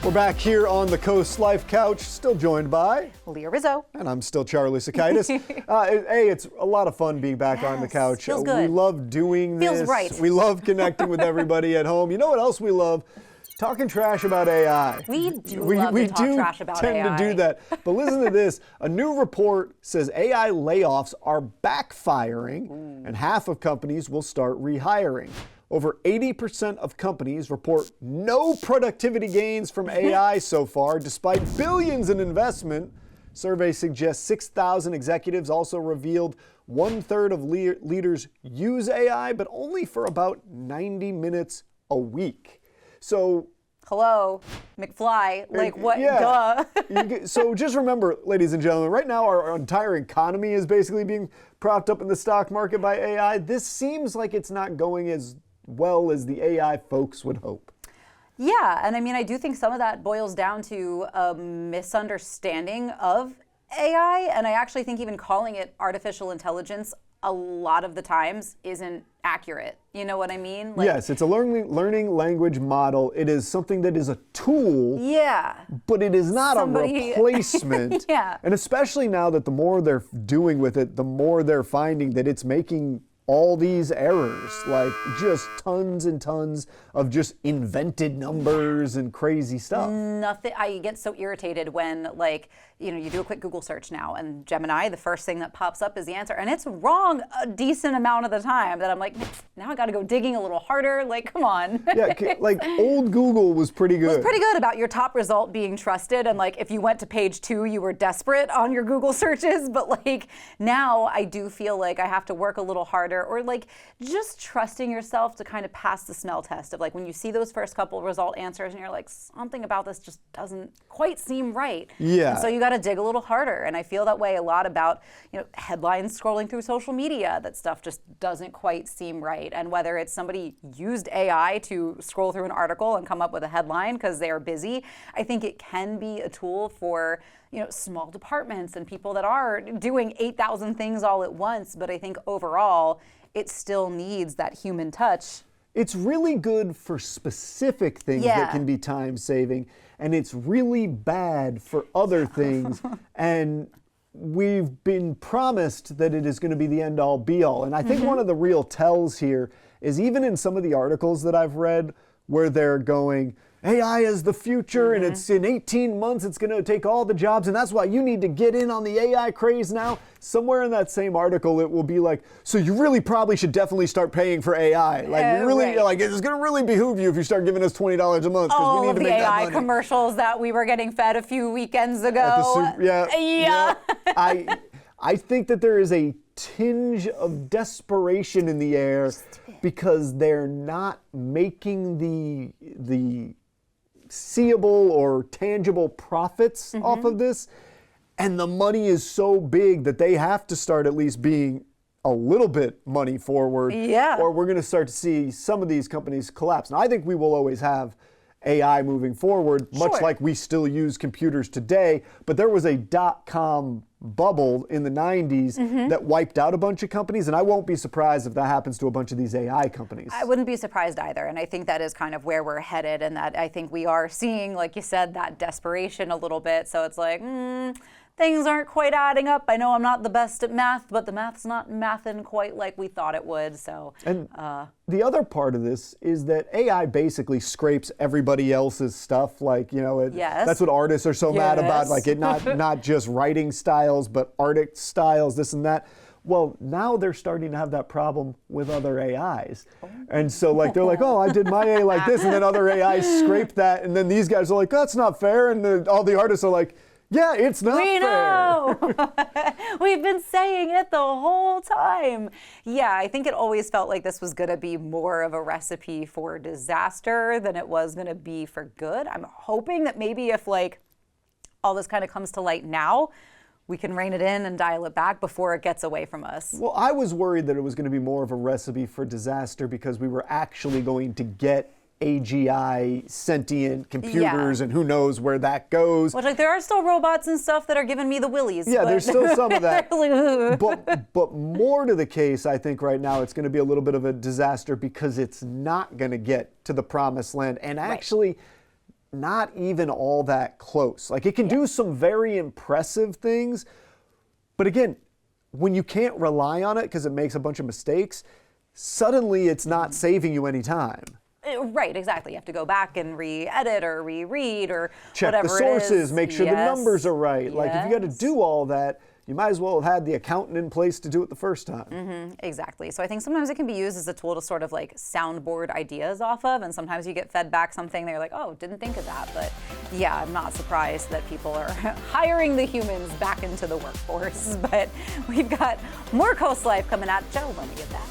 We're back here on the CoastLife couch, still joined by Leah Rizzo. And I'm still Charlie Sakaitis. Hey, it's a lot of fun being back on the couch. Feels good. We love doing this. Feels right. We love connecting with everybody at home. You know what else we love? Talking trash about AI. We do love to talk trash about AI. We tend to do that. But listen to this. A new report says AI layoffs are backfiring, and half of companies will start rehiring. Over 80% of companies report no productivity gains from AI so far, despite billions in investment. Survey suggests 6,000 executives also revealed 1/3 of leaders use AI, but only for about 90 minutes a week. So, hello, McFly, like what, yeah. duh. So just remember, ladies and gentlemen, right now our entire economy is basically being propped up in the stock market by AI. This seems like it's not going as well as the AI folks would hope. Yeah, and I mean, I do think some of that boils down to a misunderstanding of AI, and I actually think even calling it artificial intelligence a lot of the times isn't accurate. You know what I mean? Like, yes, it's a learning language model. It is something that is a tool, but it is not a replacement. Yeah. And especially now that the more they're doing with it, the more they're finding that it's making all these errors, like just tons and tons of just invented numbers and crazy stuff. Nothing. I get so irritated when, like, you know, you do a quick Google search now and Gemini, the first thing that pops up is the answer, and it's wrong a decent amount of the time. That I'm like, now I got to go digging a little harder. Like, come on. Yeah, like old Google was pretty good. It was pretty good about your top result being trusted, and like if you went to page 2, you were desperate on your Google searches. But like now, I do feel like I have to work a little harder. Or like just trusting yourself to kind of pass the smell test of like when you see those first couple result answers and you're like, something about this just doesn't quite seem right. Yeah. And so you got to dig a little harder. And I feel that way a lot about, you know, headlines scrolling through social media, that stuff just doesn't quite seem right. And whether it's somebody used AI to scroll through an article and come up with a headline because they are busy, I think it can be a tool for, you know, small departments and people that are doing 8,000 things all at once. But I think overall, it still needs that human touch. It's really good for specific things that can be time saving, and it's really bad for other things. And we've been promised that it is going to be the end all be all. And I think one of the real tells here is even in some of the articles that I've read where they're going, AI is the future, and it's in 18 months, it's going to take all the jobs, and that's why you need to get in on the AI craze now. Somewhere in that same article, it will be like, so you really probably should definitely start paying for AI. Like, like it's going to really behoove you if you start giving us $20 a month, because we need to make that money. All of the AI commercials that we were getting fed a few weekends ago. Yeah. I think that there is a tinge of desperation in the air because they're not making the seeable or tangible profits off of this, and the money is so big that they have to start at least being a little bit money forward, or we're going to start to see some of these companies collapse. Now, I think we will always have AI moving forward, much like we still use computers today, but there was a dot-com bubble in the 90s that wiped out a bunch of companies, and I won't be surprised if that happens to a bunch of these AI companies. I wouldn't be surprised either, and I think that is kind of where we're headed, and that I think we are seeing, like you said, that desperation a little bit. So it's like, things aren't quite adding up. I know I'm not the best at math, but the math's not mathing quite like we thought it would. So, and the other part of this is that AI basically scrapes everybody else's stuff. Like, you know, that's what artists are so mad about. Like, it not just writing styles, but art styles, this and that. Well, now they're starting to have that problem with other AIs. And so like they're like, oh, I did my AI like this, and then other AIs scrape that, and then these guys are like, that's not fair. And all the artists are like, yeah, it's not fair. We know. We've been saying it the whole time. Yeah, I think it always felt like this was going to be more of a recipe for disaster than it was going to be for good. I'm hoping that maybe if like all this kind of comes to light now, we can rein it in and dial it back before it gets away from us. Well, I was worried that it was going to be more of a recipe for disaster because we were actually going to get AGI sentient computers, and who knows where that goes. Which, like, there are still robots and stuff that are giving me the willies. Yeah, there's still some of that. but more to the case, I think right now it's going to be a little bit of a disaster because it's not going to get to the promised land. And actually, not even all that close. Like, it can do some very impressive things, but again, when you can't rely on it because it makes a bunch of mistakes, suddenly it's not saving you any time. Right, exactly. You have to go back and re-edit or reread or Check whatever the sources, it is. make sure the numbers are right. Like, if you got to Yes. do all that, you might as well have had the accountant in place to do it the first time. Exactly. So I think sometimes it can be used as a tool to sort of like soundboard ideas off of, and sometimes you get fed back something they're like, oh, didn't think of that. But yeah, I'm not surprised that people are hiring the humans back into the workforce. But we've got more Coast Life coming at you when we get back.